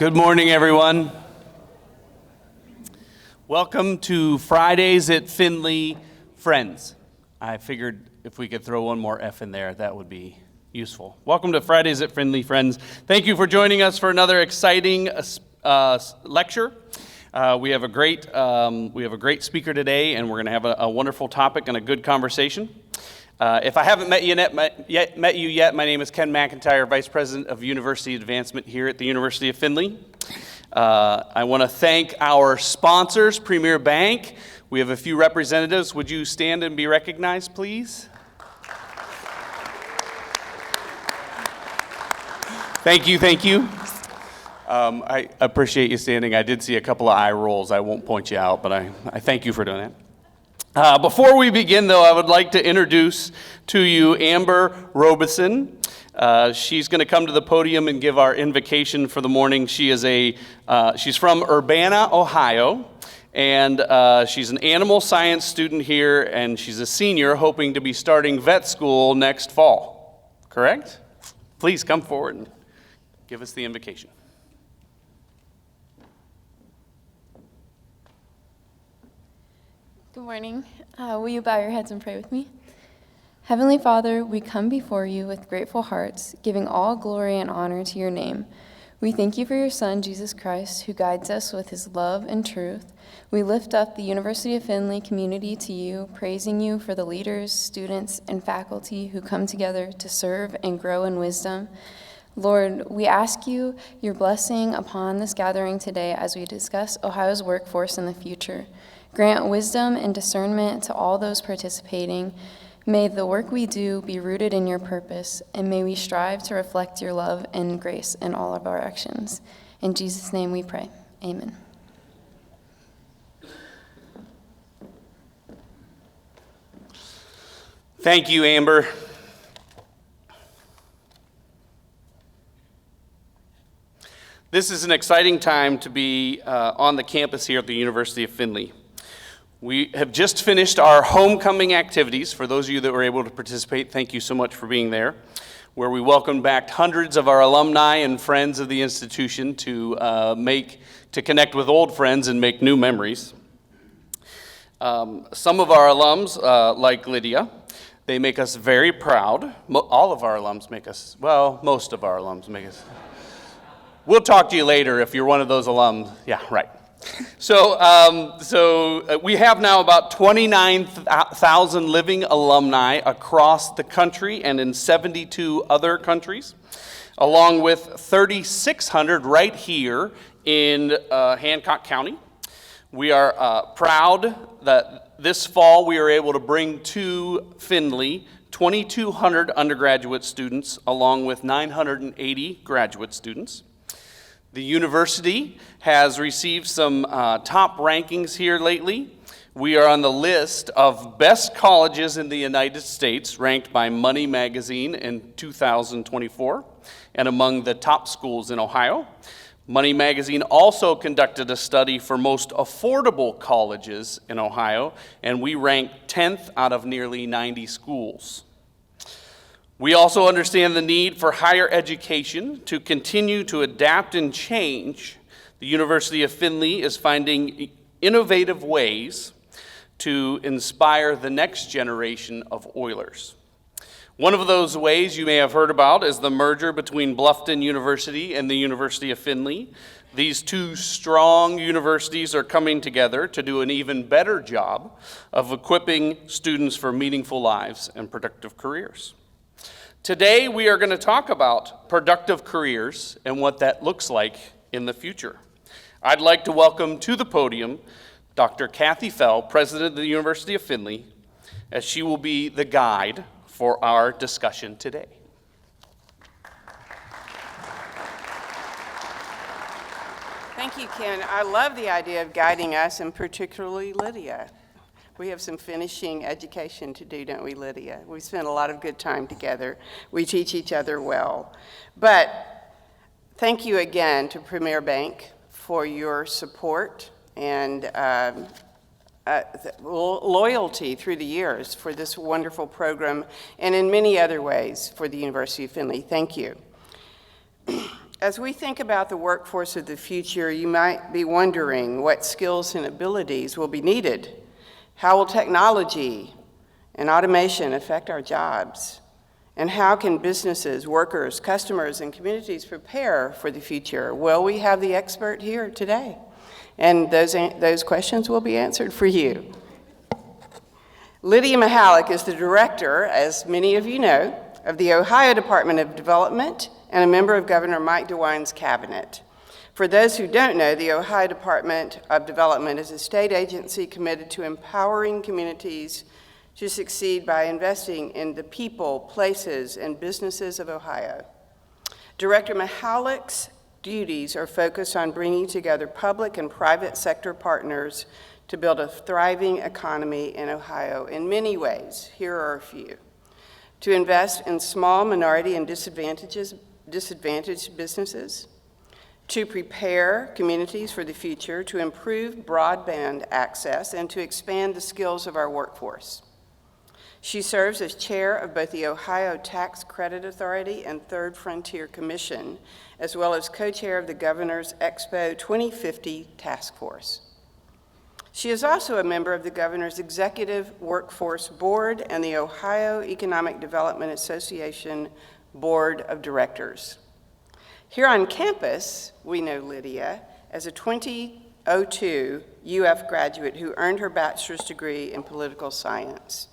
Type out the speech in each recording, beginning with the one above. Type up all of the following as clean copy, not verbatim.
Good morning, everyone. Welcome to Fridays at Findlay Friends. I figured if we could throw one more F in there, that would be useful. Welcome to Fridays at Findlay Friends. Thank you for joining us for another exciting lecture. We have a great speaker today, and we're going to have a wonderful topic and a good conversation. If I haven't met you yet, my name is Ken McIntyre, Vice President of University Advancement here at the University of Findlay. I want to thank our sponsors, Premier Bank. We have a few representatives. Would you stand and be recognized, please? Thank you. I appreciate you standing. I did see a couple of eye rolls. I won't point you out, but I thank you for doing that. Before we begin, though, I would like to introduce to you Amber Robeson. She's going to come to the podium and give our invocation for the morning. She's from Urbana, Ohio, and she's an animal science student here, and she's a senior hoping to be starting vet school next fall. Correct? Please come forward and give us the invocation. Good morning. Will you bow your heads and pray with me? Heavenly Father, we come before you with grateful hearts, giving all glory and honor to your name. We thank you for your Son, Jesus Christ, who guides us with his love and truth. We lift up the University of Findlay community to you, praising you for the leaders, students, and faculty who come together to serve and grow in wisdom. Lord, we ask you your blessing upon this gathering today as we discuss Ohio's workforce in the future. Grant wisdom and discernment to all those participating. May the work we do be rooted in your purpose, and may we strive to reflect your love and grace in all of our actions. In Jesus' name we pray. Amen. Thank you, Amber. This is an exciting time to be on the campus here at the University of Findlay. We have just finished our homecoming activities. For those of you that were able to participate, thank you so much for being there, where we welcomed back hundreds of our alumni and friends of the institution to connect with old friends and make new memories. Some of our alums, like Lydia, they make us very proud. All of our alums make us, most of our alums make us. We'll talk to you later if you're one of those alums. Yeah, right. So we have now about 29,000 living alumni across the country and in 72 other countries, along with 3,600 right here in Hancock County. We are proud that this fall we are able to bring to Findlay 2,200 undergraduate students along with 980 graduate students. The university has received some top rankings here lately. We are on the list of best colleges in the United States, ranked by Money Magazine in 2024, and among the top schools in Ohio. Money Magazine also conducted a study for most affordable colleges in Ohio, and we ranked 10th out of nearly 90 schools. We also understand the need for higher education to continue to adapt and change. The University of Findlay is finding innovative ways to inspire the next generation of Oilers. One of those ways you may have heard about is the merger between Bluffton University and the University of Findlay. These two strong universities are coming together to do an even better job of equipping students for meaningful lives and productive careers. Today, we are going to talk about productive careers and what that looks like in the future. I'd like to welcome to the podium Dr. Kathy Fell, President of the University of Findlay, as she will be the guide for our discussion today. Thank you, Ken. I love the idea of guiding us, and particularly Lydia. We have some finishing education to do, don't we, Lydia? We spent a lot of good time together. We teach each other well. But thank you again to Premier Bank for your support and loyalty through the years for this wonderful program, and in many other ways for the University of Findlay. Thank you. As we think about the workforce of the future, you might be wondering what skills and abilities will be needed. How will technology and automation affect our jobs? And how can businesses, workers, customers, and communities prepare for the future? Well, we have the expert here today, and those questions will be answered for you. Lydia Mihalik is the director, as many of you know, of the Ohio Department of Development and a member of Governor Mike DeWine's cabinet. For those who don't know, the Ohio Department of Development is a state agency committed to empowering communities to succeed by investing in the people, places, and businesses of Ohio. Director Mihalik's duties are focused on bringing together public and private sector partners to build a thriving economy in Ohio in many ways. Here are a few. To invest in small, minority, and disadvantaged businesses, to prepare communities for the future, to improve broadband access, and to expand the skills of our workforce. She serves as chair of both the Ohio Tax Credit Authority and Third Frontier Commission, as well as co-chair of the Governor's Expo 2050 Task Force. She is also a member of the Governor's Executive Workforce Board and the Ohio Economic Development Association Board of Directors. Here on campus, we know Lydia as a 2002 UF graduate who earned her bachelor's degree in political science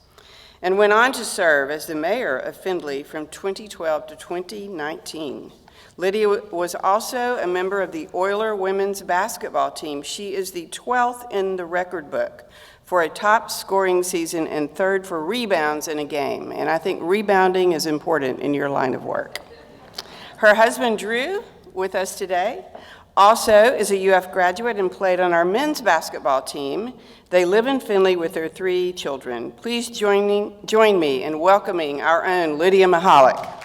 and went on to serve as the mayor of Findlay from 2012 to 2019. Lydia was also a member of the Oiler women's basketball team. She is the 12th in the record book for a top scoring season and third for rebounds in a game. And I think rebounding is important in your line of work. Her husband, Drew, with us today, also is a UF graduate and played on our men's basketball team. They live in Findlay with their 3 children. Please join me in welcoming our own Lydia Mihalik.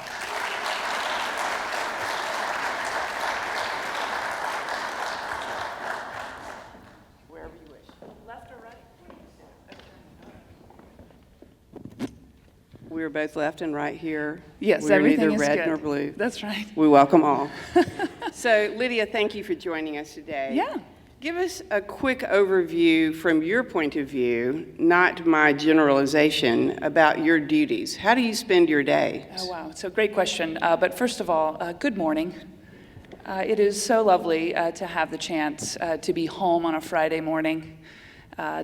We're both left and right here. Yes, We're everything neither is red good. nor blue. That's right. We welcome all. So, Lydia, thank you for joining us today. Yeah. Give us a quick overview from your point of view, not my generalization, about your duties. How do you spend your day? Oh, wow. So great question. But first of all, good morning. It is so lovely to have the chance to be home on a Friday morning,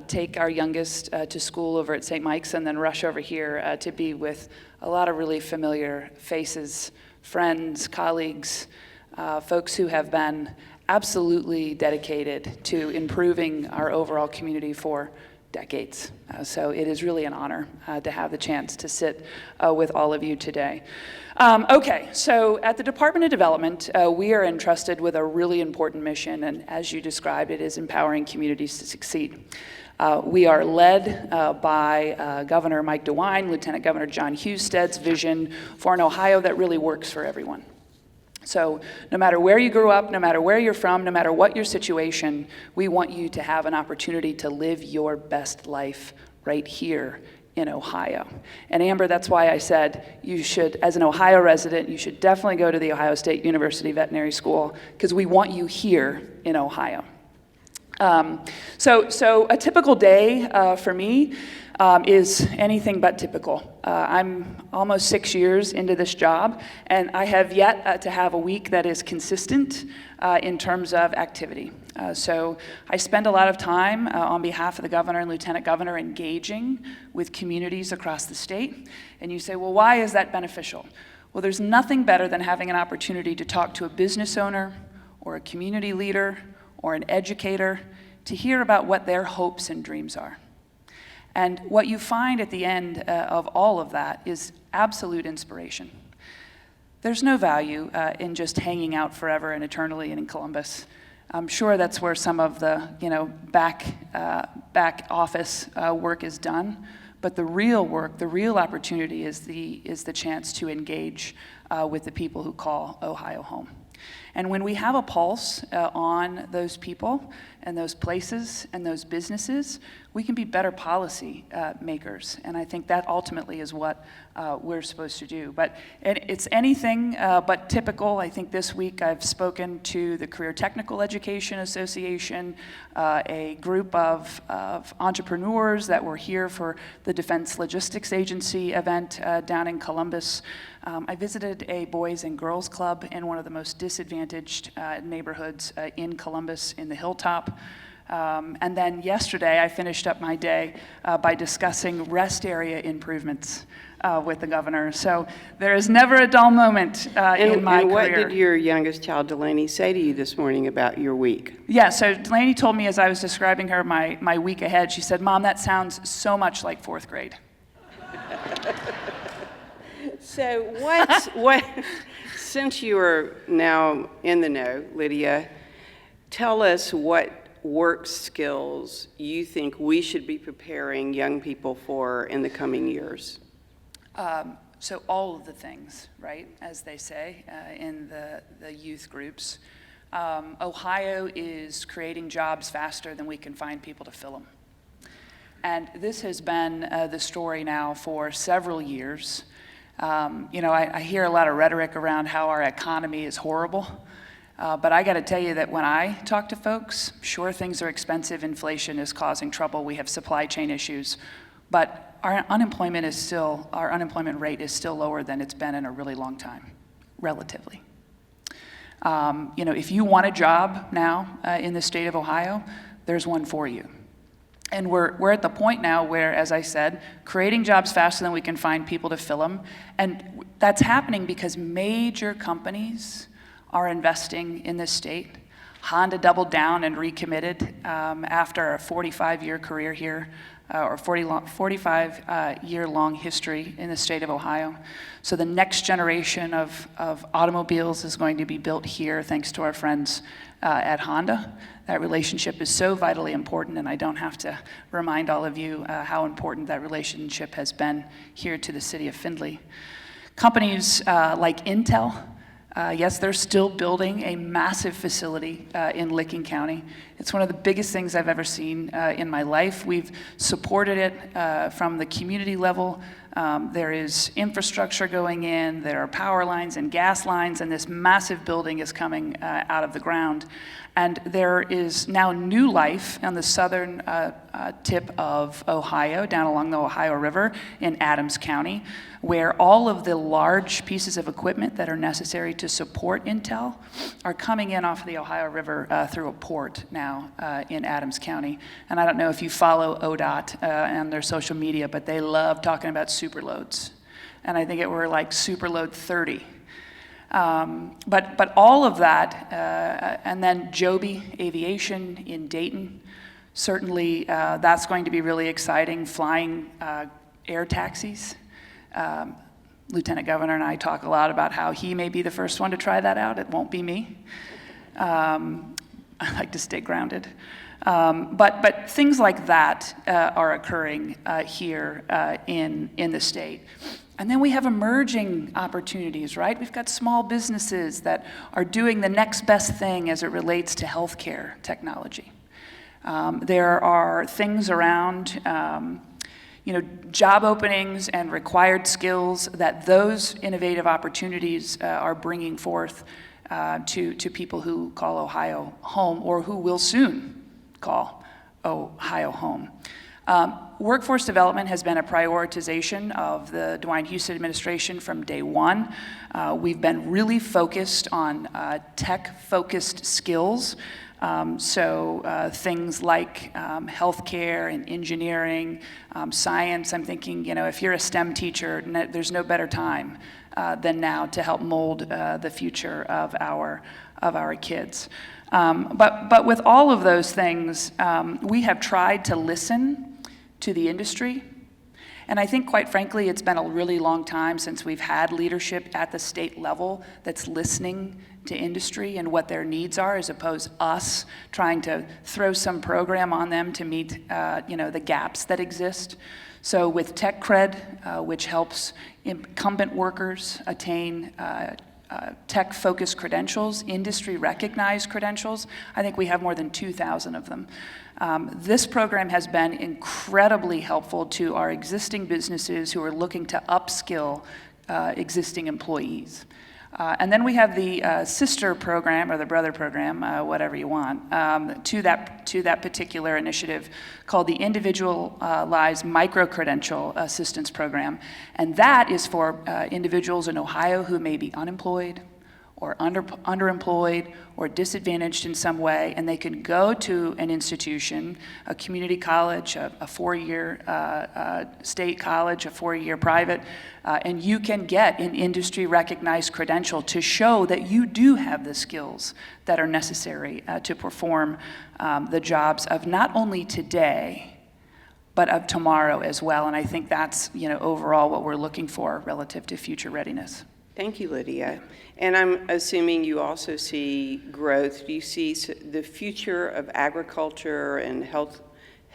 take our youngest to school over at St. Mike's, and then rush over here to be with a lot of really familiar faces, friends, colleagues, folks who have been absolutely dedicated to improving our overall community for decades. So it is really an honor to have the chance to sit with all of you today. Okay, so at the Department of Development, we are entrusted with a really important mission, and as you described, it is empowering communities to succeed. We are led by Governor Mike DeWine, Lieutenant Governor John Husted's vision for an Ohio that really works for everyone. So no matter where you grew up, no matter where you're from, no matter what your situation, we want you to have an opportunity to live your best life right here in Ohio. And Amber, that's why I said you should, as an Ohio resident, you should definitely go to the Ohio State University Veterinary School, because we want you here in Ohio. So a typical day for me is anything but typical. I'm almost 6 years into this job, and I have yet to have a week that is consistent in terms of activity. So I spend a lot of time on behalf of the governor and lieutenant governor engaging with communities across the state. And you say, well, why is that beneficial? Well, there's nothing better than having an opportunity to talk to a business owner or a community leader or an educator to hear about what their hopes and dreams are. And what you find at the end of all of that is absolute inspiration. There's no value in just hanging out forever and eternally in Columbus. I'm sure that's where some of the back office work is done. But the real work, the real opportunity is the chance to engage with the people who call Ohio home. And when we have a pulse on those people and those places and those businesses, we can be better policy makers. And I think that ultimately is what we're supposed to do. But it's anything but typical. I think this week I've spoken to the Career Technical Education Association, a group of entrepreneurs that were here for the Defense Logistics Agency event down in Columbus. I visited a Boys and Girls Club in one of the most disadvantaged neighborhoods in Columbus in the Hilltop. And then yesterday, I finished up my day by discussing rest area improvements with the governor. So there is never a dull moment in my And career. what did your youngest child, Delaney, say to you this morning about your week? Yeah, so Delaney told me as I was describing her my week ahead, she said, "Mom, that sounds so much like fourth grade." So since you are now in the know, Lydia, tell us what work skills you think we should be preparing young people for in the coming years. So all of the things, right, as they say in the youth groups. Ohio is creating jobs faster than we can find people to fill them. And this has been the story now for several years. I hear a lot of rhetoric around how our economy is horrible. But I got to tell you that when I talk to folks, sure, things are expensive. Inflation is causing trouble. We have supply chain issues. But our unemployment rate is still lower than it's been in a really long time, relatively. If you want a job now in the state of Ohio, there's one for you. And we're at the point now where, as I said, creating jobs faster than we can find people to fill them. And that's happening because major companies are investing in this state. Honda doubled down and recommitted after a 45-year career here, or 45-year-long history in the state of Ohio. So the next generation of automobiles is going to be built here thanks to our friends at Honda. That relationship is so vitally important, and I don't have to remind all of you how important that relationship has been here to the city of Findlay. Companies like Intel, yes, they're still building a massive facility in Licking County. It's one of the biggest things I've ever seen in my life. We've supported it from the community level. There is infrastructure going in, there are power lines and gas lines, and this massive building is coming out of the ground. And there is now new life on the southern tip of Ohio, down along the Ohio River in Adams County, where all of the large pieces of equipment that are necessary to support Intel are coming in off of the Ohio River through a port now in Adams County. And I don't know if you follow ODOT on their social media, but they love talking about superloads. And I think we're like superload 30. But all of that, and then Joby Aviation in Dayton, certainly that's going to be really exciting, flying air taxis. Lieutenant Governor and I talk a lot about how he may be the first one to try that out. It won't be me. I like to stay grounded. But things like that are occurring here in the state. And then we have emerging opportunities, right? We've got small businesses that are doing the next best thing as it relates to healthcare technology. There are things around, job openings and required skills that those innovative opportunities are bringing forth to people who call Ohio home, or who will soon call Ohio home. Workforce development has been a prioritization of the DeWine Houston administration from day one. We've been really focused on tech-focused skills. So things like healthcare and engineering, science. I'm thinking, if you're a STEM teacher, there's no better time than now to help mold the future of our kids. But with all of those things, we have tried to listen to the industry. And I think, quite frankly, it's been a really long time since we've had leadership at the state level that's listening to industry and what their needs are, as opposed to us trying to throw some program on them to meet the gaps that exist. So with Tech Cred, which helps incumbent workers attain tech-focused credentials, industry-recognized credentials. I think we have more than 2,000 of them. This program has been incredibly helpful to our existing businesses who are looking to upskill existing employees. And then we have the sister program, or the brother program, whatever you want, to that particular initiative called the Individualized Micro-Credential Assistance Program. And that is for individuals in Ohio who may be unemployed or underemployed or disadvantaged in some way, and they can go to an institution, a community college, a four-year state college, a four-year private, and you can get an industry-recognized credential to show that you do have the skills that are necessary to perform the jobs of not only today, but of tomorrow as well. And I think that's, overall what we're looking for relative to future readiness. Thank you, Lydia. And I'm assuming you also see growth. Do you see the future of agriculture and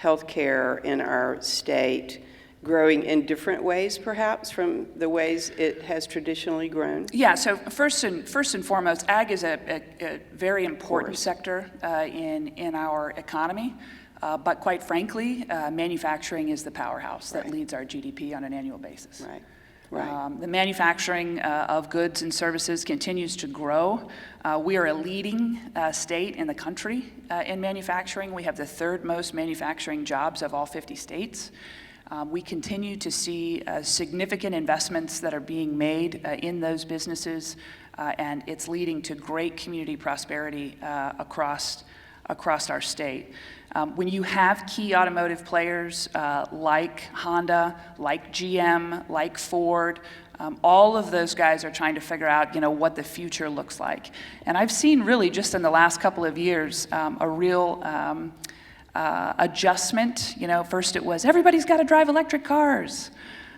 healthcare in our state growing in different ways, perhaps, from the ways it has traditionally grown? Yeah, so first and foremost, ag is a very important sector in our economy. But quite frankly, manufacturing is the powerhouse that leads our GDP on an annual basis. Right. The manufacturing of goods and services continues to grow. We are a leading state in the country in manufacturing. We have the third most manufacturing jobs of all 50 states. We continue to see significant investments that are being made in those businesses, and it's leading to great community prosperity across our state. When you have key automotive players like Honda, like GM, like Ford, all of those guys are trying to figure out, what the future looks like. And I've seen really just in the last couple of years a real adjustment. First it was everybody's got to drive electric cars.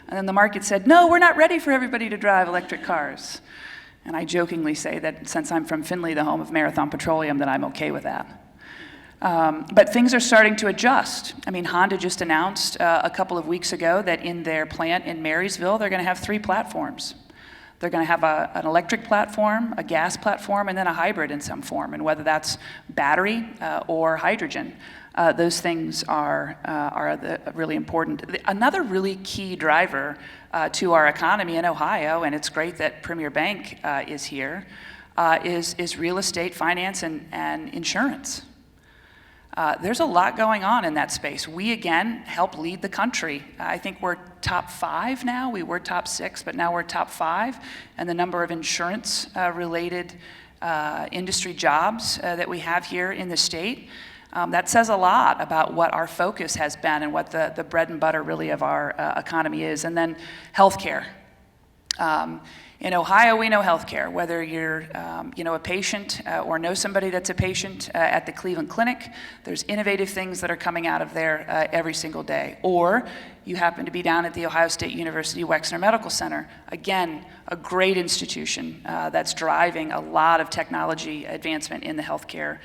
And then the market said, no, we're not ready for everybody to drive electric cars. And I jokingly say that since I'm from Findlay, the home of Marathon Petroleum, that I'm okay with that. But things are starting to adjust. I mean, Honda just announced a couple of weeks ago that in their plant in Marysville, they're going to have 3 platforms. They're going to have an electric platform, a gas platform, and then a hybrid in some form. And whether that's battery or hydrogen, those things are really important. Another really key driver to our economy in Ohio, and it's great that Premier Bank is here, is real estate finance and insurance. There's a lot going on in that space. We, again, help lead the country. I think we're top 5 now. We were top 6, but now we're top 5. And the number of insurance-related industry jobs that we have here in the state, that says a lot about what our focus has been and what the bread and butter really of our economy is. And then healthcare. In Ohio, we know healthcare, whether you're a patient or know somebody that's a patient at the Cleveland Clinic. There's innovative things that are coming out of there every single day. Or you happen to be down at the Ohio State University Wexner Medical Center. Again, a great institution that's driving a lot of technology advancement in the healthcare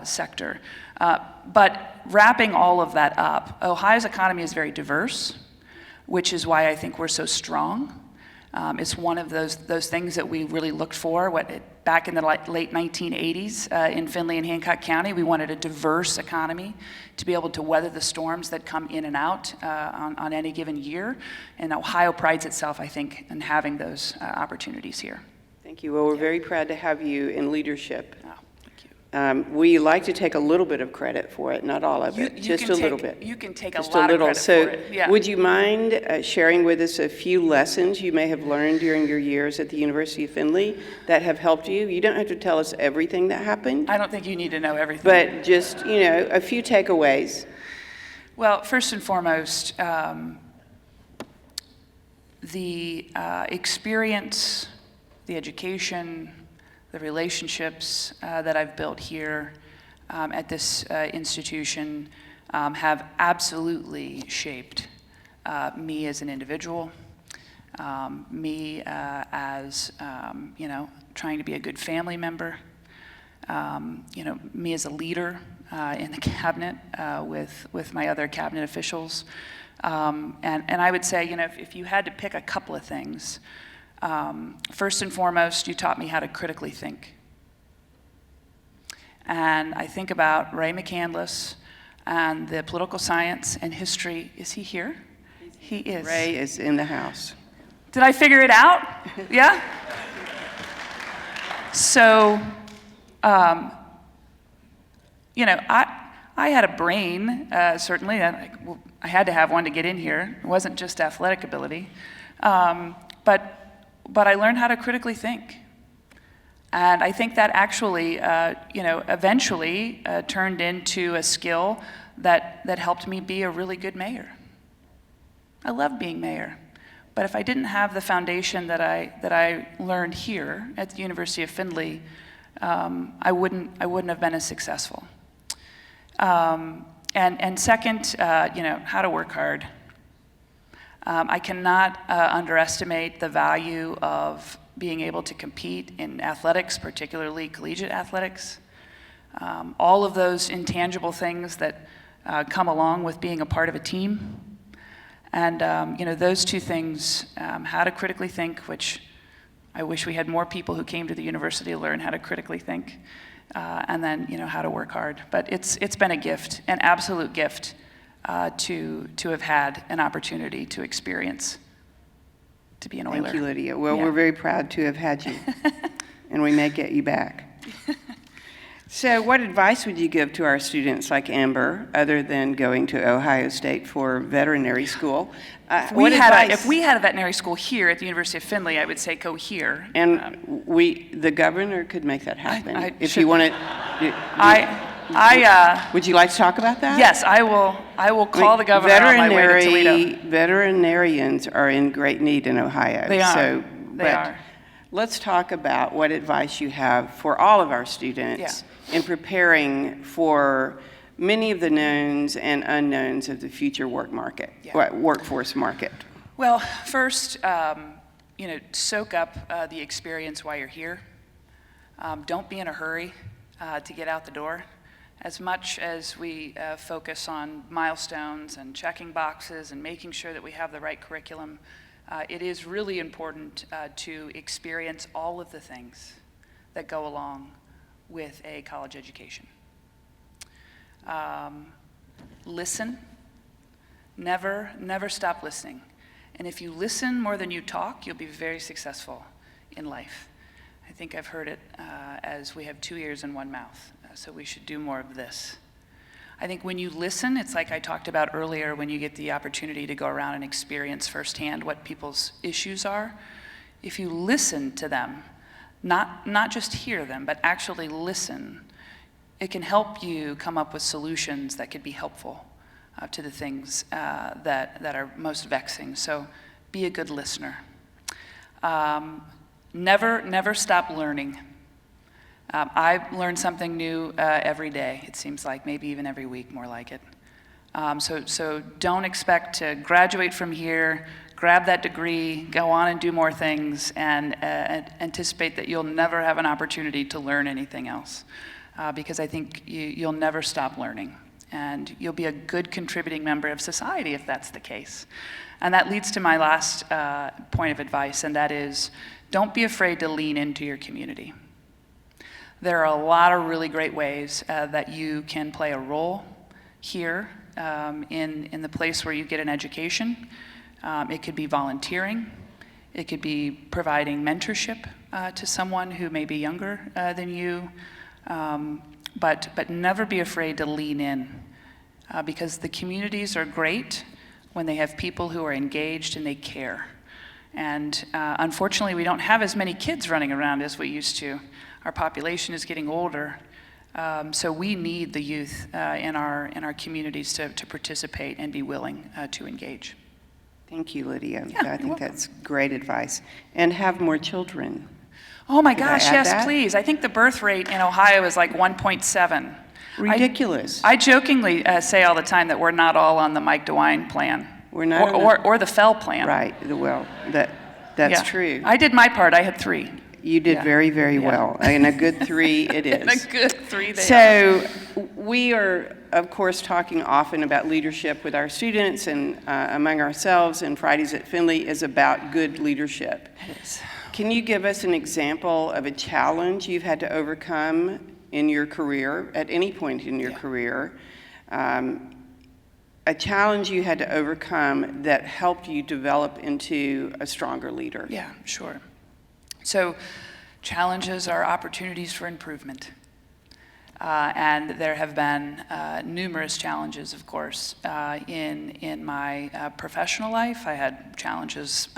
sector. But wrapping all of that up, Ohio's economy is very diverse, which is why I think we're so strong. It's one of those things that we really looked for. Back in the late 1980s in Findlay and Hancock County, we wanted a diverse economy to be able to weather the storms that come in and out on any given year. And Ohio prides itself, I think, in having those opportunities here. Thank you. Well, we're very proud to have you in leadership. Oh, thank you. We like to take a little bit of credit for it, not all of it, just a little bit. You can take just a lot of credit so for it. Yeah. Would you mind sharing with us a few lessons you may have learned during your years at the University of Findlay that have helped you? You don't have to tell us everything that happened. I don't think you need to know everything. But just, a few takeaways. Well, first and foremost, the experience, the education, the relationships that I've built here at this institution have absolutely shaped me as an individual, me as, trying to be a good family member, me as a leader in the cabinet with my other cabinet officials. And I would say, if you had to pick a couple of things, First and foremost, you taught me how to critically think. And I think about Ray McCandless and the political science and history. Is he here? He is. Ray is in the house. Did I figure it out? Yeah? So, I had a brain, certainly. I had to have one to get in here. It wasn't just athletic ability. But I learned how to critically think. And I think that actually, eventually turned into a skill that helped me be a really good mayor. I love being mayor. But if I didn't have the foundation that I learned here at the University of Findlay, I wouldn't have been as successful. And second, how to work hard. I cannot underestimate the value of being able to compete in athletics, particularly collegiate athletics. All of those intangible things that come along with being a part of a team. And those two things, how to critically think, which I wish we had more people who came to the university to learn how to critically think, and then how to work hard. But it's been a gift, an absolute gift, to have had an opportunity to experience, to be an Oiler. Thank you, Lydia. Well, Yeah. we're very proud to have had you, and we may get you back. So what advice would you give to our students like Amber, other than going to Ohio State for veterinary school? If we had a veterinary school here at the University of Findlay, I would say go here. And the governor could make that happen. If should- you want to. Would you like to talk about that? Yes, I will call the governor on my way to Toledo. Veterinarians are in great need in Ohio. They are. They are. Let's talk about what advice you have for all of our students in preparing for many of the knowns and unknowns of the future workforce market. Well, first, soak up the experience while you're here. Don't be in a hurry to get out the door. As much as we focus on milestones and checking boxes and making sure that we have the right curriculum, it is really important to experience all of the things that go along with a college education. Listen. Never stop listening. And if you listen more than you talk, you'll be very successful in life. I think I've heard it as we have 2 ears and 1 mouth, so we should do more of this. I think when you listen, it's like I talked about earlier, when you get the opportunity to go around and experience firsthand what people's issues are. If you listen to them, not just hear them, but actually listen, it can help you come up with solutions that could be helpful to the things that are most vexing. So be a good listener. Never stop learning. I learn something new every day, it seems like, maybe even every week, more like it. So don't expect to graduate from here, grab that degree, go on and do more things, and anticipate that you'll never have an opportunity to learn anything else. Because I think you'll never stop learning. And you'll be a good contributing member of society if that's the case. And that leads to my last point of advice, and that is, don't be afraid to lean into your community. There are a lot of really great ways that you can play a role here in the place where you get an education. It could be volunteering. It could be providing mentorship to someone who may be younger than you. But never be afraid to lean in, because the communities are great when they have people who are engaged and they care. And unfortunately, we don't have as many kids running around as we used to. Our population is getting older, so we need the youth in our communities to participate and be willing to engage. Thank you, Lydia. Yeah, I think that's great advice. And have more children. Oh my Could I gosh, add yes, that? please. I think the birth rate in Ohio is like 1.7. Ridiculous. I jokingly say all the time that we're not all on the Mike DeWine plan. We're not or the Fell plan. Right. Well, that's Yeah. true. I did my part. I had 3. You did Yeah. very, very Yeah. well. And a good 3 it is. And a good 3 they are. So we are, of course, talking often about leadership with our students and among ourselves, and Fridays at Findlay is about good leadership. It is. Can you give us an example of a challenge you've had to overcome in your career, at any point in your career, a challenge you had to overcome that helped you develop into a stronger leader? Yeah, sure. So challenges are opportunities for improvement. And there have been numerous challenges, of course, in my professional life. I had challenges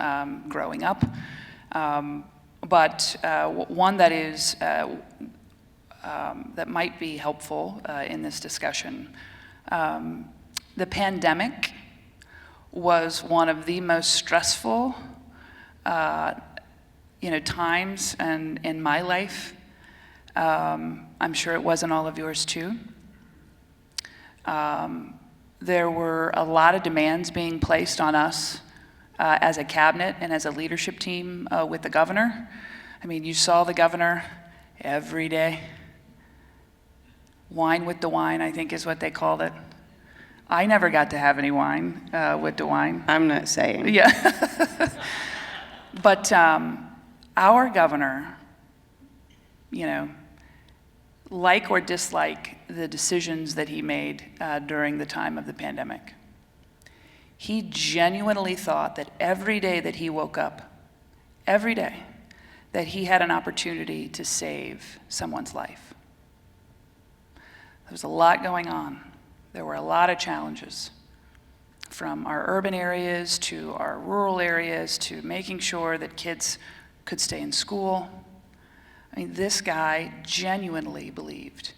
growing up. But one that is that might be helpful in this discussion. The pandemic was one of the most stressful, times in my life. I'm sure it was in all of yours too. There were a lot of demands being placed on us as a cabinet and as a leadership team with the governor. I mean, you saw the governor every day. Wine with DeWine, I think is what they called it. I never got to have any wine with DeWine. I'm not saying. Yeah. But our governor, like or dislike the decisions that he made during the time of the pandemic, he genuinely thought that every day that he woke up, every day, that he had an opportunity to save someone's life. There was a lot going on. There were a lot of challenges, from our urban areas to our rural areas to making sure that kids could stay in school. I mean, this guy genuinely believed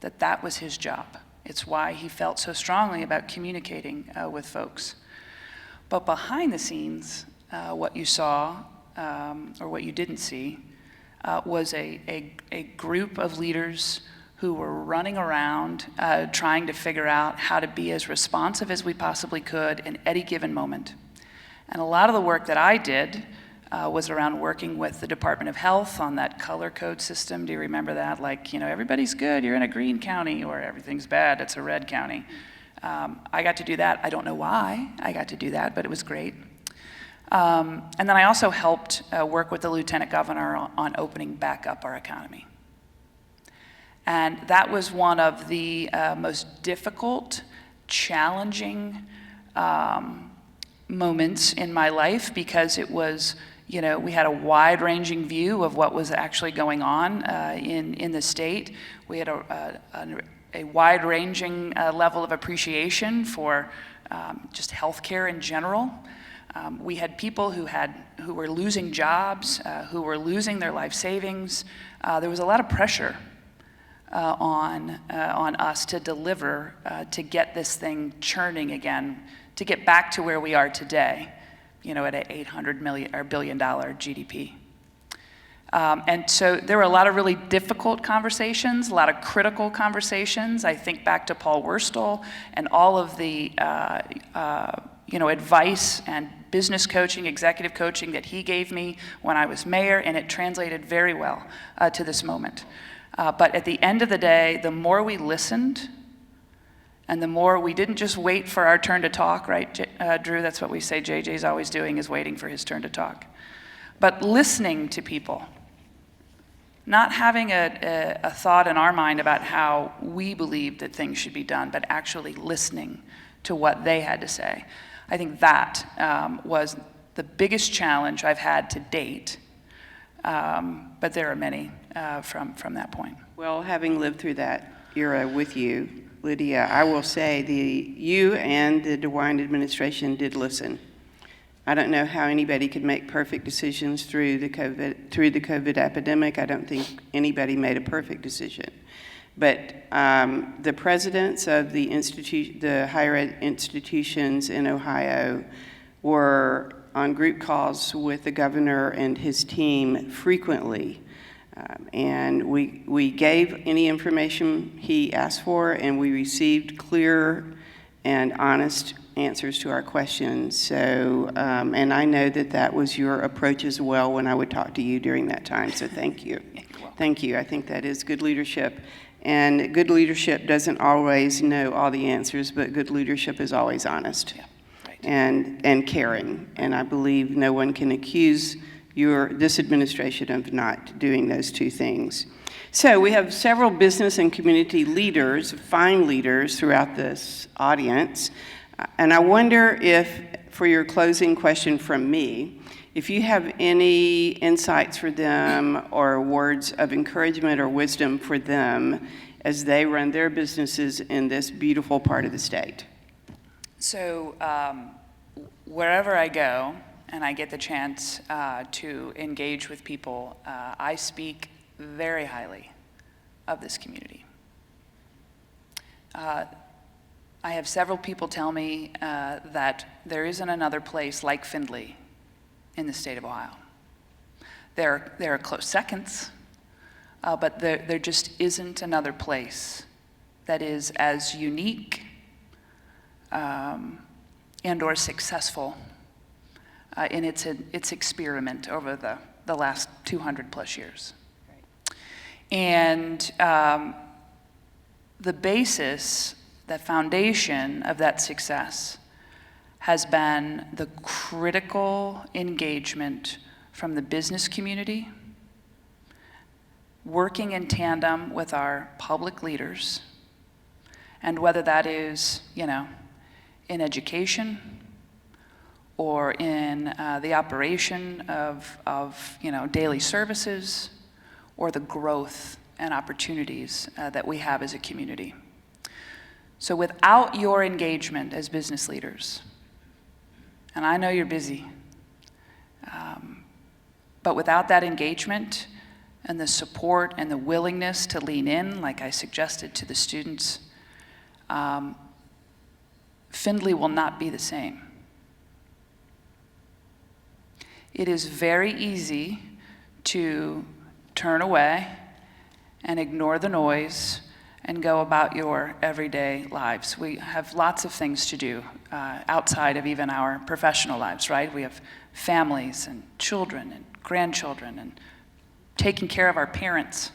that that was his job. It's why he felt so strongly about communicating with folks. But behind the scenes, what you saw, or what you didn't see, was a group of leaders who were running around trying to figure out how to be as responsive as we possibly could in any given moment. And a lot of the work that I did was around working with the Department of Health on that color code system. Do you remember that? Like, everybody's good, you're in a green county, or everything's bad, it's a red county. I got to do that. I don't know why I got to do that, but it was great. And then I also helped work with the Lieutenant Governor on opening back up our economy. And that was one of the most difficult, challenging moments in my life, because it was, we had a wide-ranging view of what was actually going on in the state. We had a wide-ranging level of appreciation for just healthcare in general. We had people who were losing jobs, who were losing their life savings. There was a lot of pressure on us to deliver, to get this thing churning again, to get back to where we are today, at an $800 billion GDP. And so there were a lot of really difficult conversations, a lot of critical conversations. I think back to Paul Wurstel and all of the advice and business coaching, executive coaching that he gave me when I was mayor, and it translated very well to this moment. But at the end of the day, the more we listened, and the more we didn't just wait for our turn to talk, right, Drew? That's what we say JJ's always doing, is waiting for his turn to talk. But listening to people, not having a thought in our mind about how we believed that things should be done, but actually listening to what they had to say. I think that was the biggest challenge I've had to date, but there are many from that point. Well, having lived through that era with you, Lydia, I will say you and the DeWine administration did listen. I don't know how anybody could make perfect decisions through the COVID epidemic. I don't think anybody made a perfect decision. But the presidents of the higher ed institutions in Ohio were on group calls with the governor and his team frequently. And we gave any information he asked for, and we received clear and honest answers to our questions. So, and I know that that was your approach as well when I would talk to you during that time. So thank you. Thank you. I think that is good leadership. And good leadership doesn't always know all the answers, but good leadership is always honest. Yeah, right. And caring. And I believe no one can accuse this administration of not doing those two things. So we have several business and community leaders, fine leaders throughout this audience. And I wonder if, for your closing question from me, if you have any insights for them or words of encouragement or wisdom for them as they run their businesses in this beautiful part of the state. So wherever I go and I get the chance to engage with people, I speak very highly of this community. I have several people tell me that there isn't another place like Findlay in the state of Ohio. There are close seconds, but there just isn't another place that is as unique and or successful in its experiment over the last 200 plus years. And the basis, the foundation of that success has been the critical engagement from the business community, working in tandem with our public leaders, and whether that is, in education or in the operation of daily services, or the growth and opportunities that we have as a community. So without your engagement as business leaders, and I know you're busy, but without that engagement and the support and the willingness to lean in, like I suggested to the students, Findlay will not be the same. It is very easy to turn away and ignore the noise and go about your everyday lives. We have lots of things to do outside of even our professional lives, right? We have families and children and grandchildren and taking care of our parents.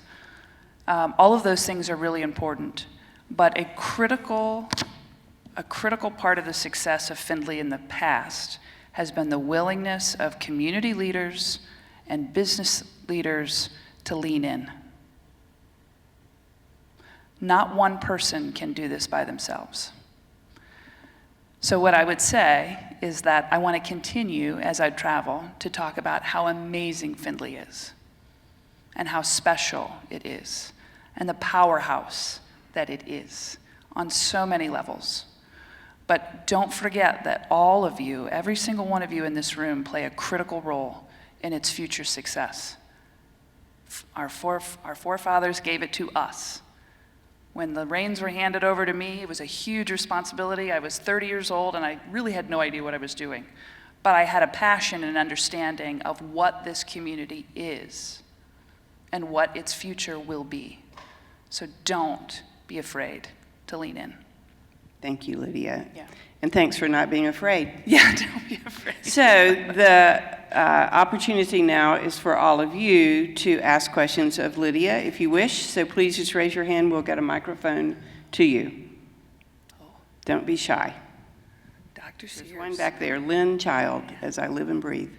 All of those things are really important, but a critical part of the success of Findlay in the past has been the willingness of community leaders and business leaders to lean in. Not one person can do this by themselves. So what I would say is that I want to continue as I travel to talk about how amazing Findlay is and how special it is and the powerhouse that it is on so many levels. But don't forget that all of you, every single one of you in this room, play a critical role in its future success. Our forefathers gave it to us. When the reins were handed over to me, it was a huge responsibility. I was 30 years old and I really had no idea what I was doing. But I had a passion and understanding of what this community is and what its future will be. So don't be afraid to lean in. Thank you, Lydia. Yeah. And thanks for not being afraid. Yeah, don't be afraid. So the opportunity now is for all of you to ask questions of Lydia if you wish. So please just raise your hand. We'll get a microphone to you. Don't be shy. Dr. Sears. There's one back there, Lynn Child, as I live and breathe.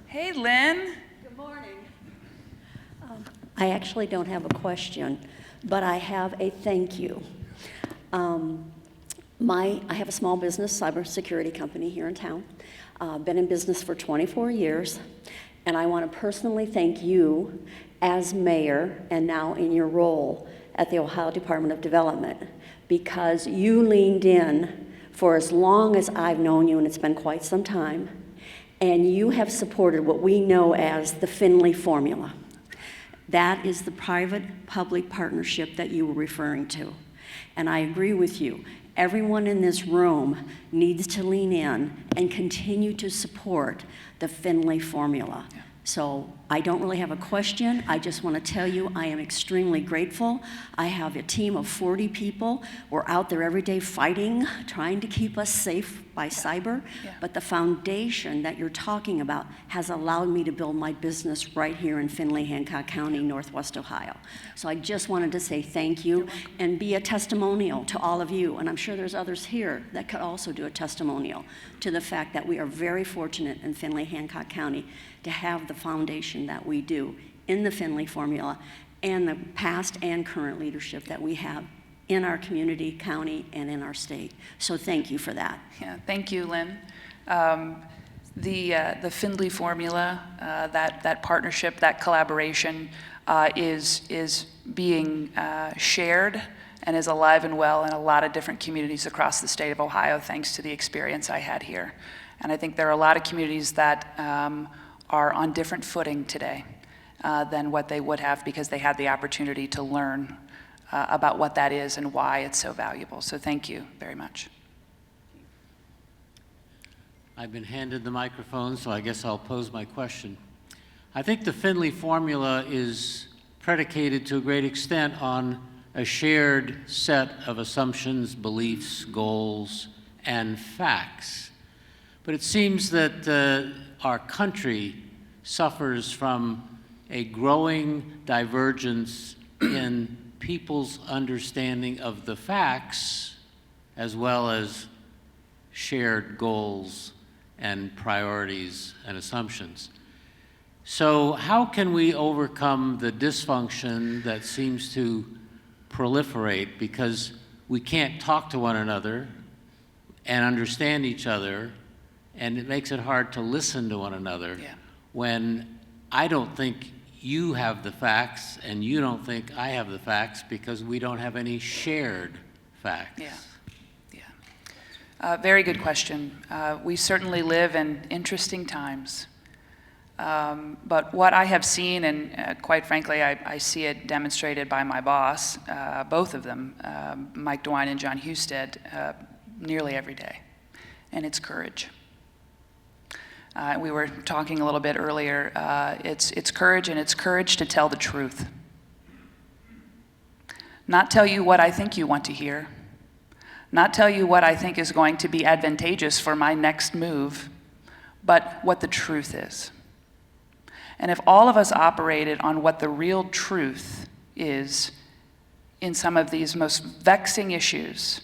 Hey, Lynn. Good morning. I actually don't have a question, but I have a thank you. I have a small business cybersecurity company here in town. Been in business for 24 years, and I want to personally thank you as mayor and now in your role at the Ohio Department of Development, because you leaned in for as long as I've known you, and it's been quite some time, and you have supported what we know as the Findlay formula. That is the private-public partnership that you were referring to. And I agree with you. Everyone in this room needs to lean in and continue to support the Findlay formula. Yeah. So I don't really have a question. I just want to tell you I am extremely grateful. I have a team of 40 people. We're out there every day fighting, trying to keep us safe by cyber. Yeah. But the foundation that you're talking about has allowed me to build my business right here in Findlay, Hancock County, Northwest Ohio. So I just wanted to say thank you and be a testimonial to all of you. And I'm sure there's others here that could also do a testimonial to the fact that we are very fortunate in Findlay, Hancock County to have the foundation that we do in the Findlay formula and the past and current leadership that we have in our community, county, and in our state. So thank you for that. Yeah, thank you, Lynn. The Findlay formula, that partnership, that collaboration is being shared and is alive and well in a lot of different communities across the state of Ohio, thanks to the experience I had here. And I think there are a lot of communities that are on different footing today than what they would have because they had the opportunity to learn about what that is and why it's so valuable. So thank you very much. I've been handed the microphone, so I guess I'll pose my question. I think the Findlay formula is predicated to a great extent on a shared set of assumptions, beliefs, goals, and facts. But it seems that our country suffers from a growing divergence in people's understanding of the facts as well as shared goals and priorities and assumptions. So how can we overcome the dysfunction that seems to proliferate because we can't talk to one another and understand each other, and it makes it hard to listen to one another when I don't think you have the facts and you don't think I have the facts because we don't have any shared facts. Very good question. We certainly live in interesting times. But what I have seen, and quite frankly, I see it demonstrated by my boss, both of them, Mike DeWine and John Husted, nearly every day, and it's courage. We were talking a little bit earlier. It's courage, and it's courage to tell the truth. Not tell you what I think you want to hear. Not tell you what I think is going to be advantageous for my next move, but what the truth is. And if all of us operated on what the real truth is in some of these most vexing issues,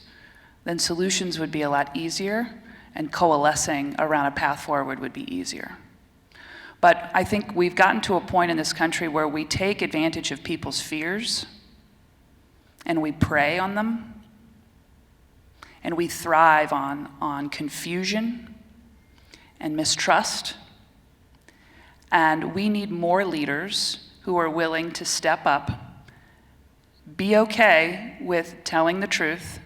then solutions would be a lot easier and coalescing around a path forward would be easier. But I think we've gotten to a point in this country where we take advantage of people's fears and we prey on them and we thrive on confusion and mistrust. And we need more leaders who are willing to step up, be okay with telling the truth,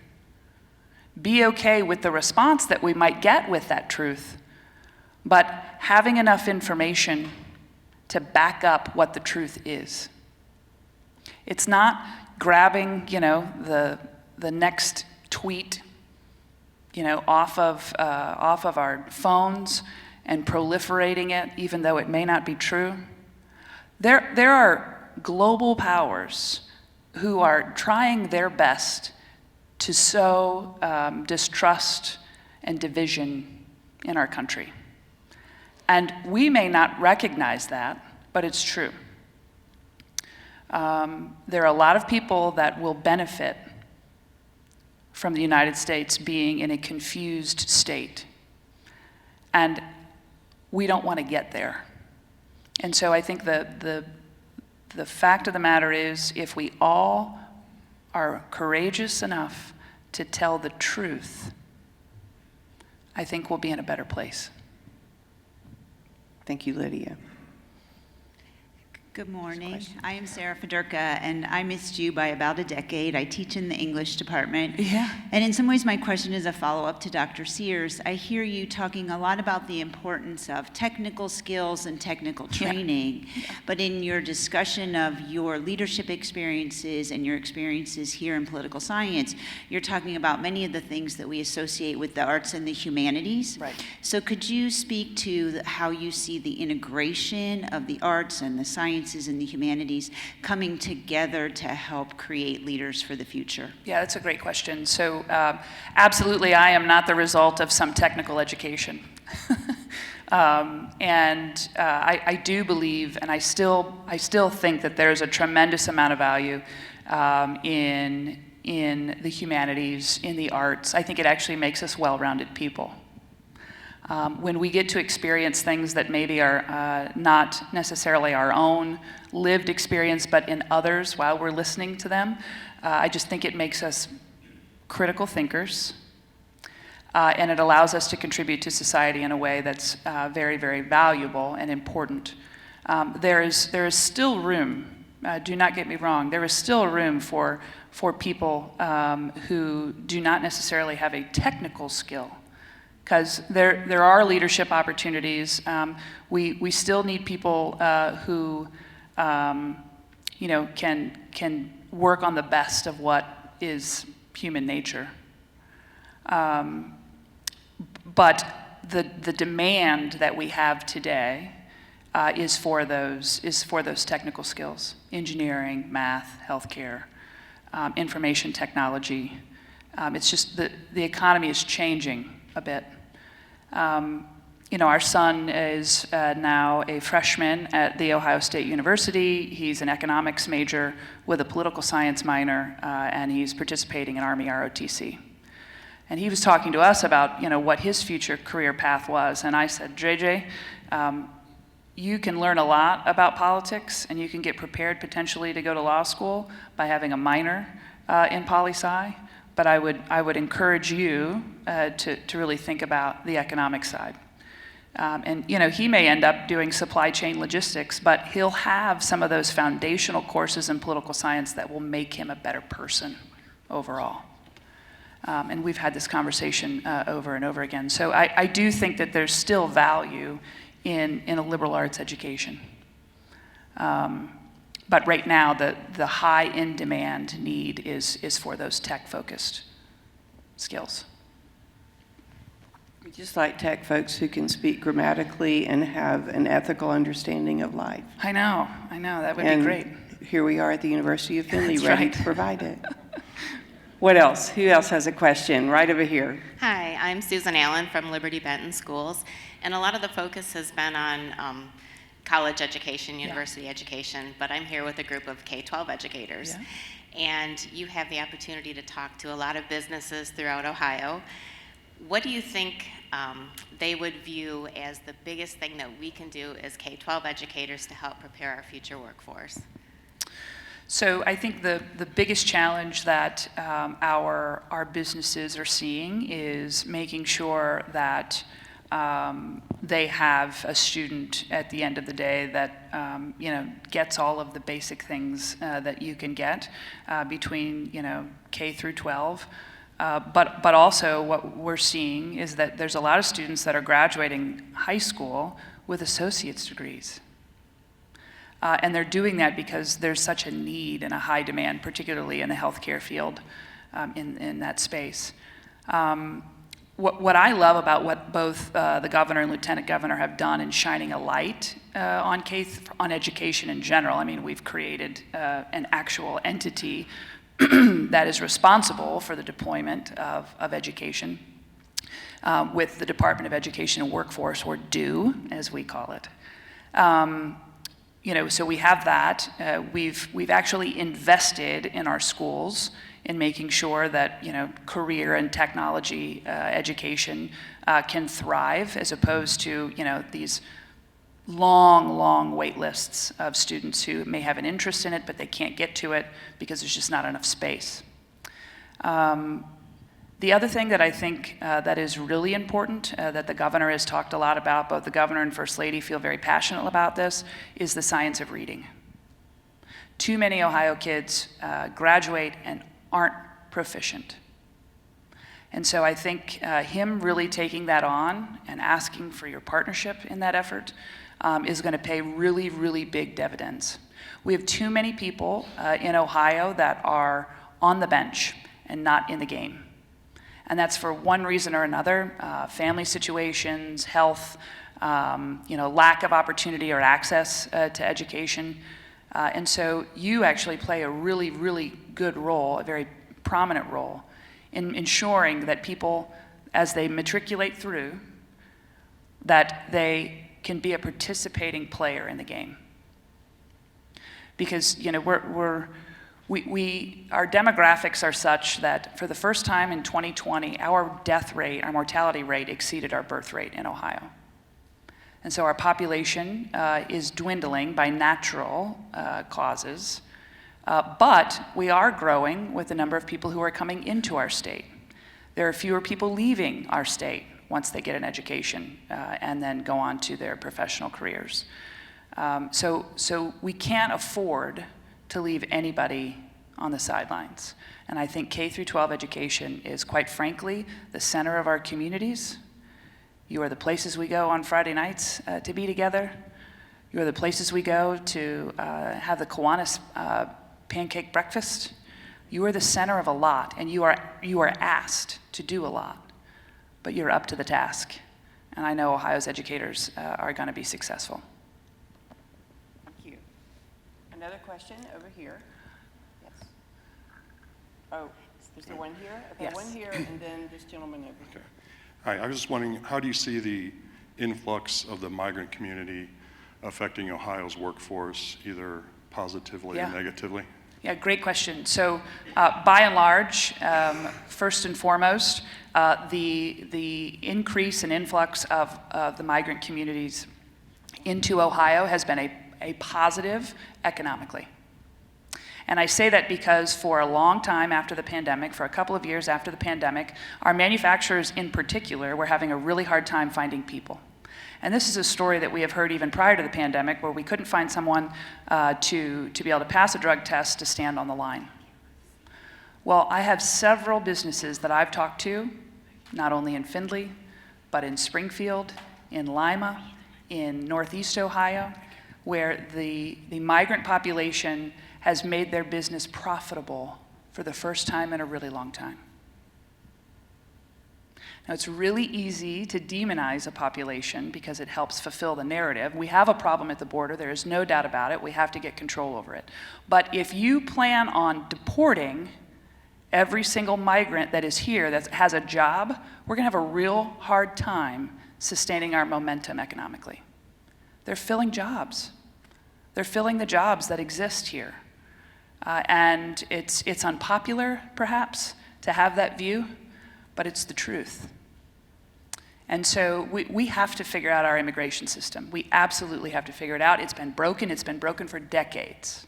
be okay with the response that we might get with that truth, but having enough information to back up what the truth is. It's not grabbing, the next tweet, off of our phones and proliferating it, even though it may not be true. There are global powers who are trying their best to sow distrust and division in our country. And we may not recognize that, but it's true. There are a lot of people that will benefit from the United States being in a confused state. And we don't want to get there. And so I think the fact of the matter is, if we all are courageous enough to tell the truth, I think we'll be in a better place. Thank you, Lydia. Good morning. I am Sarah Fedorka, and I missed you by about a decade. I teach in the English department. Yeah. And in some ways, my question is a follow-up to Dr. Sears. I hear you talking a lot about the importance of technical skills and technical training, but in your discussion of your leadership experiences and your experiences here in political science, you're talking about many of the things that we associate with the arts and the humanities. Right. So could you speak to how you see the integration of the arts and the sciences and the humanities coming together to help create leaders for the future? Yeah, that's a great question. So absolutely, I am not the result of some technical education. I do believe, and I still think that there's a tremendous amount of value in the humanities, in the arts. I think it actually makes us well-rounded people. When we get to experience things that maybe are not necessarily our own lived experience, but in others while we're listening to them, I just think it makes us critical thinkers, and it allows us to contribute to society in a way that's very, very valuable and important. There is still room, do not get me wrong, there is still room for people who do not necessarily have a technical skill, because there are leadership opportunities. We still need people who can work on the best of what is human nature. But the demand that we have today is for those technical skills: engineering, math, healthcare, information technology. It's just the economy is changing a bit. Our son is now a freshman at The Ohio State University. He's an economics major with a political science minor, and he's participating in Army ROTC. And he was talking to us about, what his future career path was. And I said, JJ, you can learn a lot about politics, and you can get prepared potentially to go to law school by having a minor in poli-sci. But I would encourage you to really think about the economic side. He may end up doing supply chain logistics, but he'll have some of those foundational courses in political science that will make him a better person overall. And we've had this conversation over and over again. So I do think that there's still value in a liberal arts education. But right now, the high in-demand need is for those tech-focused skills. We just like tech folks who can speak grammatically and have an ethical understanding of life. I know, that would be great. Here we are at the University of Findlay, That's ready right. to provide it. What else? Who else has a question? Right over here. Hi, I'm Susan Allen from Liberty Benton Schools, and a lot of the focus has been on college education, university education, but I'm here with a group of K-12 educators. Yeah. And you have the opportunity to talk to a lot of businesses throughout Ohio. What do you think they would view as the biggest thing that we can do as K-12 educators to help prepare our future workforce? So I think the biggest challenge that our businesses are seeing is making sure that they have a student at the end of the day that gets all of the basic things that you can get between K through 12. But also what we're seeing is that there's a lot of students that are graduating high school with associate's degrees. And they're doing that because there's such a need and a high demand, particularly in the healthcare field in that space. What I love about what both the governor and lieutenant governor have done in shining a light on education in general. I mean, we've created an actual entity that is responsible for the deployment of education with the Department of Education and Workforce, or DO, as we call it. So we have that. We've actually invested in our schools in making sure that career and technology education can thrive, as opposed to these long wait lists of students who may have an interest in it, but they can't get to it because there's just not enough space. The other thing that I think that is really important, that the governor has talked a lot about, both the governor and First Lady feel very passionate about this, is the science of reading. Too many Ohio kids graduate and aren't proficient. And so I think him really taking that on and asking for your partnership in that effort is going to pay really, really big dividends. We have too many people in Ohio that are on the bench and not in the game. And that's for one reason or another, family situations, health, lack of opportunity or access to education. And so you actually play a really, really good role, a very prominent role, in ensuring that people, as they matriculate through, that they can be a participating player in the game. Because our demographics are such that for the first time in 2020, our death rate, our mortality rate exceeded our birth rate in Ohio. And so our population is dwindling by natural causes, but we are growing with the number of people who are coming into our state. There are fewer people leaving our state once they get an education and then go on to their professional careers. So we can't afford to leave anybody on the sidelines. And I think K through 12 education is, quite frankly, the center of our communities. You are the places we go on Friday nights to be together. You are the places we go to have the Kiwanis pancake breakfast. You are the center of a lot, and you are asked to do a lot, but you're up to the task. And I know Ohio's educators are going to be successful. Thank you. Another question over here. Yes. Oh, is there one here? Okay, Yes. one here, and then this gentleman over here. Okay. Hi, I was just wondering, how do you see the influx of the migrant community affecting Ohio's workforce, either positively or negatively? Yeah, great question. So by and large, first and foremost, the increase and influx of the migrant communities into Ohio has been a positive economically. And I say that because for a long time after the pandemic, for a couple of years after the pandemic, our manufacturers in particular were having a really hard time finding people. And this is a story that we have heard even prior to the pandemic, where we couldn't find someone to be able to pass a drug test to stand on the line. Well, I have several businesses that I've talked to, not only in Findlay, but in Springfield, in Lima, in Northeast Ohio, where the migrant population has made their business profitable for the first time in a really long time. Now, it's really easy to demonize a population because it helps fulfill the narrative. We have a problem at the border, there is no doubt about it. We have to get control over it. But if you plan on deporting every single migrant that is here that has a job, we're going to have a real hard time sustaining our momentum economically. They're filling jobs. They're filling the jobs that exist here. And it's unpopular, perhaps, to have that view, but it's the truth. And so we have to figure out our immigration system. We absolutely have to figure it out. It's been broken for decades.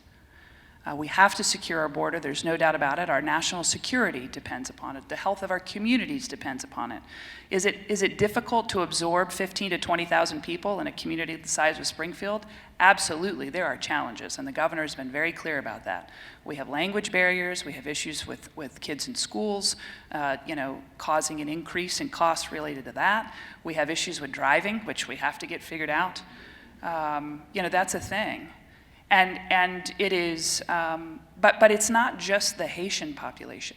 We have to secure our border, there's no doubt about it. Our national security depends upon it. The health of our communities depends upon it. Is it difficult to absorb 15 to 20,000 people in a community the size of Springfield? Absolutely, there are challenges, and the governor has been very clear about that. We have language barriers, we have issues with kids in schools, causing an increase in costs related to that. We have issues with driving, which we have to get figured out. That's a thing. And it is, but it's not just the Haitian population.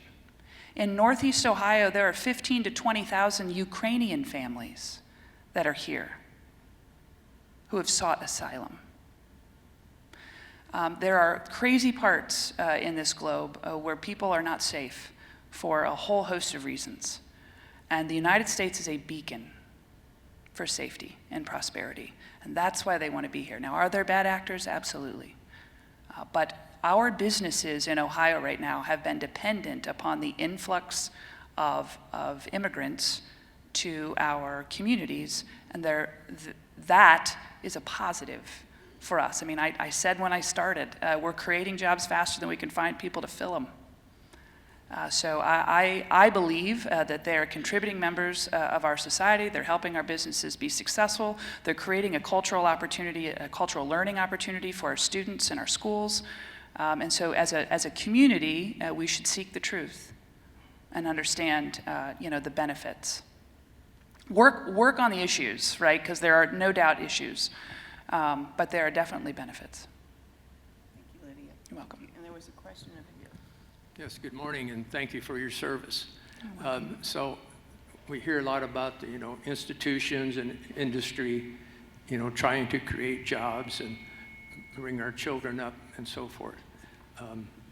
In Northeast Ohio, there are 15 to 20,000 Ukrainian families that are here who have sought asylum. There are crazy parts in this globe where people are not safe for a whole host of reasons. And the United States is a beacon for safety and prosperity. And that's why they want to be here. Now, are there bad actors? Absolutely. But our businesses in Ohio right now have been dependent upon the influx of immigrants to our communities, and that is a positive for us. I mean, I said when I started, we're creating jobs faster than we can find people to fill them. So I believe that they're contributing members of our society. They're helping our businesses be successful. They're creating a cultural opportunity, a cultural learning opportunity for our students in our schools. And so as a community, we should seek the truth and understand, the benefits. Work on the issues, right? Because there are no doubt issues, but there are definitely benefits. Thank you, Lydia. You're welcome. And there was a question over here. Yes, good morning, and thank you for your service. So we hear a lot about the, institutions and industry, trying to create jobs and bring our children up and so forth.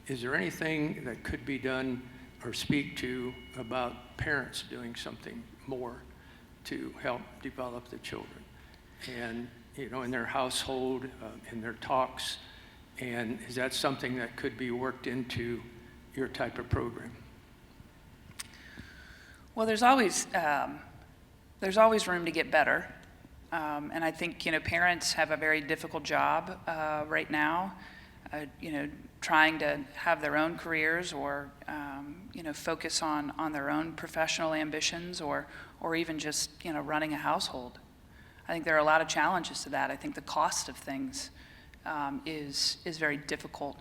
Is there anything that could be done or speak to about parents doing something more to help develop the children? And, in their household, in their talks, and is that something that could be worked into your type of program? Well, there's always room to get better, and I think parents have a very difficult job right now, trying to have their own careers or focus on their own professional ambitions or even just running a household. I think there are a lot of challenges to that. I think the cost of things is very difficult.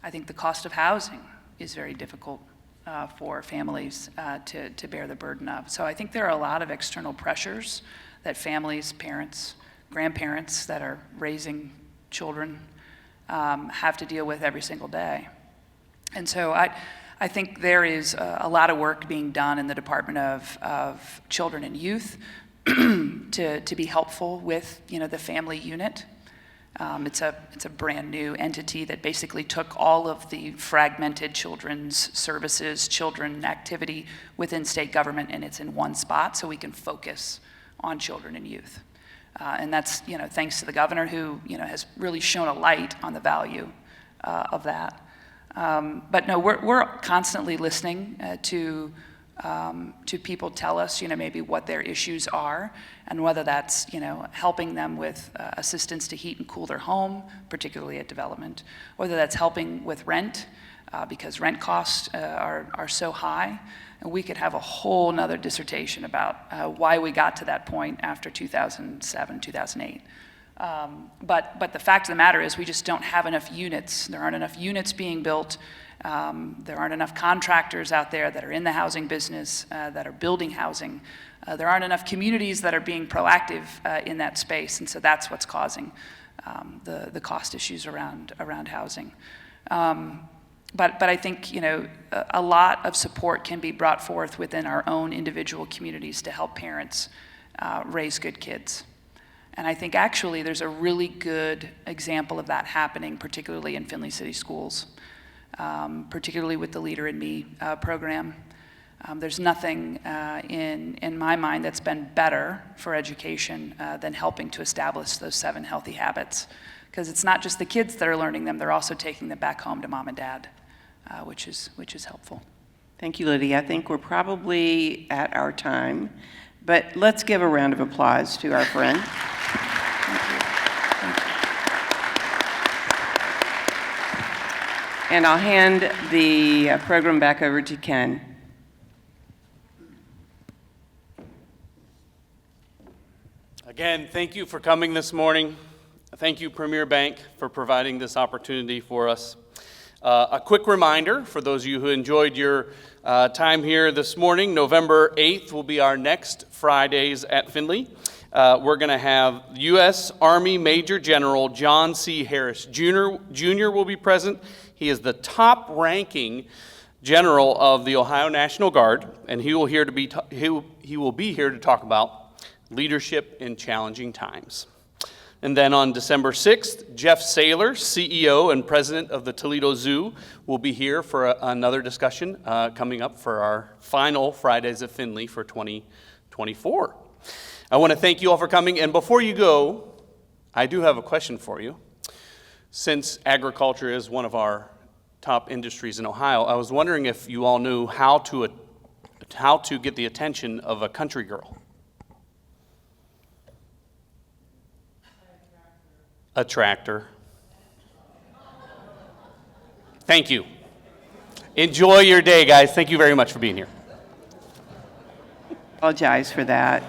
I think the cost of housing is very difficult for families to bear the burden of. So I think there are a lot of external pressures that families, parents, grandparents that are raising children have to deal with every single day. And so I think there is a lot of work being done in the Department of Children and Youth to be helpful with the family unit. It's a brand new entity that basically took all of the fragmented children's services, children activity within state government, and it's in one spot so we can focus on children and youth. And that's thanks to the governor who has really shown a light on the value of that. But no, we're constantly listening to people tell us, maybe what their issues are, and whether that's, helping them with assistance to heat and cool their home, particularly at development, whether that's helping with rent, because rent costs are so high. And we could have a whole nother dissertation about why we got to that point after 2007, 2008. But the fact of the matter is we just don't have enough units. There aren't enough units being built. There aren't enough contractors out there that are in the housing business, that are building housing. There aren't enough communities that are being proactive in that space, and so that's what's causing the cost issues around housing. But I think a lot of support can be brought forth within our own individual communities to help parents raise good kids. And I think actually there's a really good example of that happening, particularly in Findlay City Schools, particularly with the Leader in Me program. There's nothing in my mind that's been better for education than helping to establish those 7 healthy habits. Because it's not just the kids that are learning them, they're also taking them back home to mom and dad, which is helpful. Thank you, Lydia. I think we're probably at our time, but let's give a round of applause to our friend. And I'll hand the program back over to Ken. Again, thank you for coming this morning. Thank you, Premier Bank, for providing this opportunity for us. A quick reminder for those of you who enjoyed your time here this morning, November 8th will be our next Fridays at Findlay. We're going to have U.S. Army Major General John C. Harris Jr. will be present. He is the top-ranking general of the Ohio National Guard, and he will be here to talk about leadership in challenging times. And then on December 6th, Jeff Saylor, CEO and president of the Toledo Zoo, will be here for another discussion coming up for our final Fridays at Findlay for 2024. I want to thank you all for coming, and before you go, I do have a question for you. Since agriculture is one of our top industries in Ohio, I was wondering if you all knew how to get the attention of a country girl. A tractor. Thank you. Enjoy your day, guys. Thank you very much for being here. Apologize for that.